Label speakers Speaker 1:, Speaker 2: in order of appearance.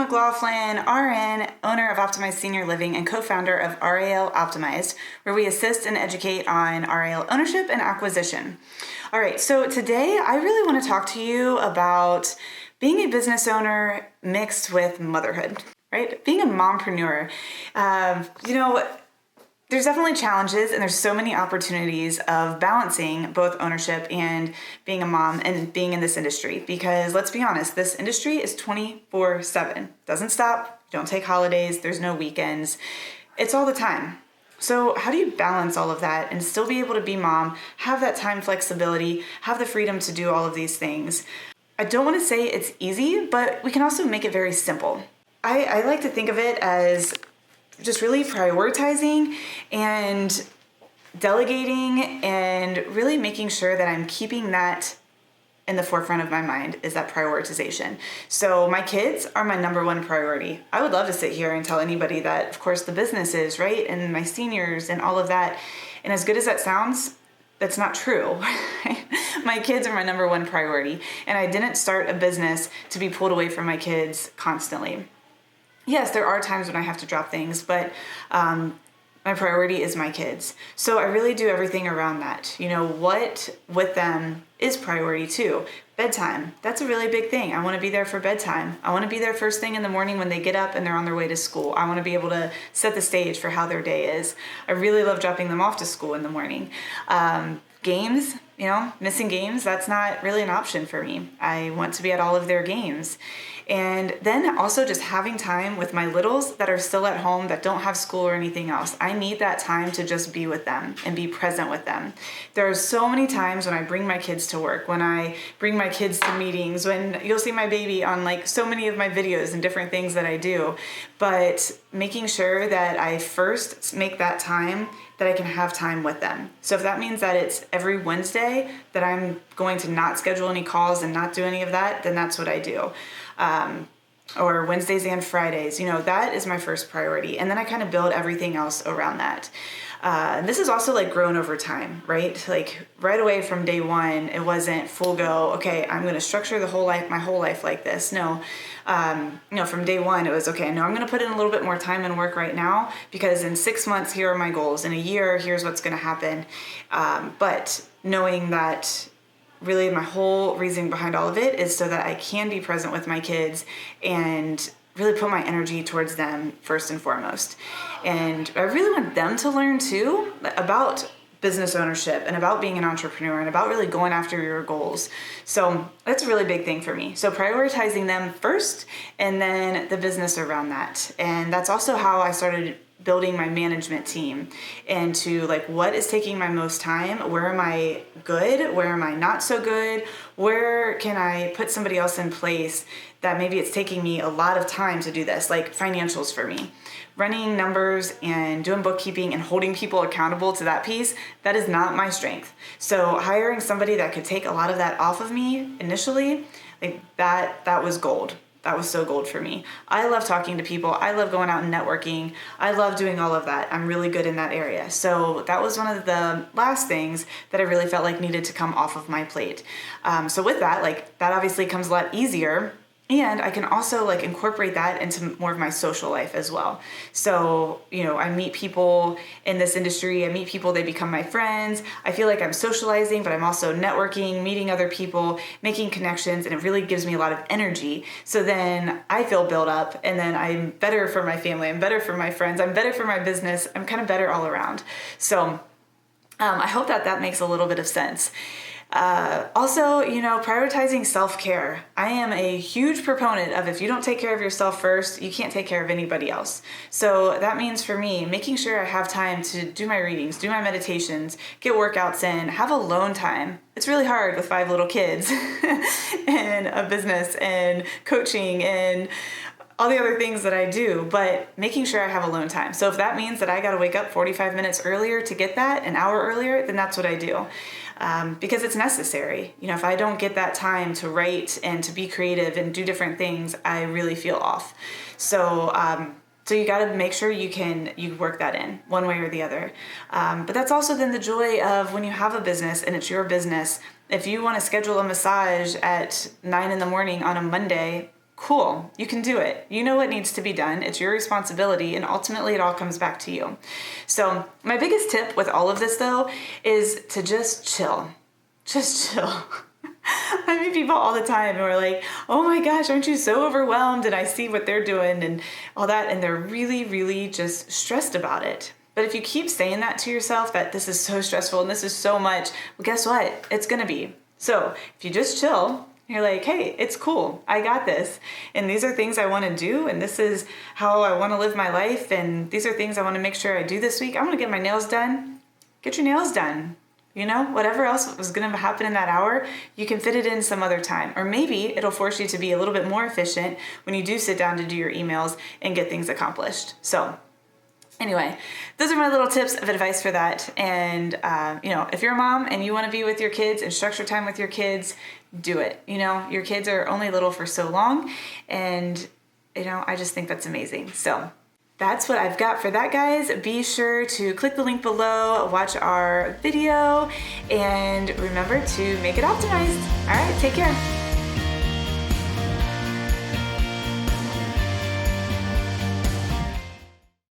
Speaker 1: McLaughlin, RN, owner of Optimized Senior Living and co-founder of RAL Optimized, where we assist and educate on RAL ownership and acquisition. All right, so today I really want to talk to you about being a business owner mixed with motherhood, right? Being a mompreneur. There's definitely challenges and there's so many opportunities of balancing both ownership and being a mom and being in this industry, because let's be honest, this industry is 24/7. Doesn't stop, don't take holidays, there's no weekends. It's all the time. So how do you balance all of that and still be able to be mom, have that time flexibility, have the freedom to do all of these things? I don't want to say it's easy, but we can also make it very simple. I like to think of it as just really prioritizing and delegating and really making sure that I'm keeping that in the forefront of my mind, is that prioritization. So my kids are my number one priority. I would love to sit here and tell anybody that, of course, the business is, right? And my seniors and all of that. And as good as that sounds, that's not true. My kids are my number one priority. And I didn't start a business to be pulled away from my kids constantly. Yes, there are times when I have to drop things, but my priority is my kids. So I really do everything around that. What with them is priority too. Bedtime, that's a really big thing. I want to be there for bedtime. I want to be there first thing in the morning when they get up and they're on their way to school. I want to be able to set the stage for how their day is. I really love dropping them off to school in the morning. Games, missing games, that's not really an option for me. I want to be at all of their games. And then also just having time with my littles that are still at home, that don't have school or anything else. I need that time to just be with them and be present with them. There are so many times when I bring my kids to work, when I bring my kids to meetings, when you'll see my baby on so many of my videos and different things that I do, but making sure that I first make that time that I can have time with them. So if that means that it's every Wednesday that I'm going to not schedule any calls and not do any of that, then that's what I do. Or Wednesdays and Fridays, that is my first priority. And then I kind of build everything else around that. This is also grown over time, right? Right away from day one, it wasn't full go, okay, I'm going to structure my whole life like this. No, from day one, it was, okay, no, I'm going to put in a little bit more time and work right now, because in 6 months, here are my goals. In a year, here's what's going to happen. But knowing that really my whole reason behind all of it is so that I can be present with my kids and really put my energy towards them first and foremost. And I really want them to learn too about business ownership and about being an entrepreneur and about really going after your goals. So that's a really big thing for me. So prioritizing them first and then the business around that. And that's also how I started building my management team into what is taking my most time, where am I good, where am I not so good, where can I put somebody else in place that maybe it's taking me a lot of time to do this, like financials for me. Running numbers and doing bookkeeping and holding people accountable to that piece, that is not my strength. So hiring somebody that could take a lot of that off of me initially, that was gold. That was so gold for me. I love talking to people. I love going out and networking. I love doing all of that. I'm really good in that area. So that was one of the last things that I really felt needed to come off of my plate. So with that, that obviously comes a lot easier. And I can also incorporate that into more of my social life as well. So, I meet people in this industry, I meet people, they become my friends. I feel like I'm socializing, but I'm also networking, meeting other people, making connections, and it really gives me a lot of energy. So then I feel built up, and then I'm better for my family, I'm better for my friends, I'm better for my business, I'm kind of better all around. So I hope that makes a little bit of sense. Also, prioritizing self-care. I am a huge proponent of if you don't take care of yourself first, you can't take care of anybody else. So that means for me, making sure I have time to do my readings, do my meditations, get workouts in, have alone time. It's really hard with 5 little kids and a business and coaching and all the other things that I do, but making sure I have alone time. So if that means that I got to wake up 45 minutes earlier to get that, an hour earlier, then that's what I do. Because it's necessary. If I don't get that time to write and to be creative and do different things, I really feel off. So you got to make sure you work that in one way or the other. But that's also then the joy of when you have a business and it's your business. If you want to schedule a massage at 9 a.m. on a Monday, Cool, you can do it. You know what needs to be done. It's your responsibility, and ultimately it all comes back to you. So my biggest tip with all of this though is to just chill. Just chill. I meet people all the time who are like, oh my gosh, aren't you so overwhelmed? And I see what they're doing and all that, and they're really, really just stressed about it. But if you keep saying that to yourself, that this is so stressful and this is so much, well, guess what? It's gonna be. So if you just chill, you're like, hey, it's cool. I got this. And these are things I want to do. And this is how I want to live my life. And these are things I want to make sure I do this week. I want to get my nails done. Get your nails done. You know, whatever else was going to happen in that hour, you can fit it in some other time. Or maybe it'll force you to be a little bit more efficient when you do sit down to do your emails and get things accomplished. So anyway, those are my little tips of advice for that. And, if you're a mom and you want to be with your kids and structure time with your kids, do it. Your kids are only little for so long. And, I just think that's amazing. So that's what I've got for that, guys. Be sure to click the link below, watch our video, and remember to make it optimized. All right, take care.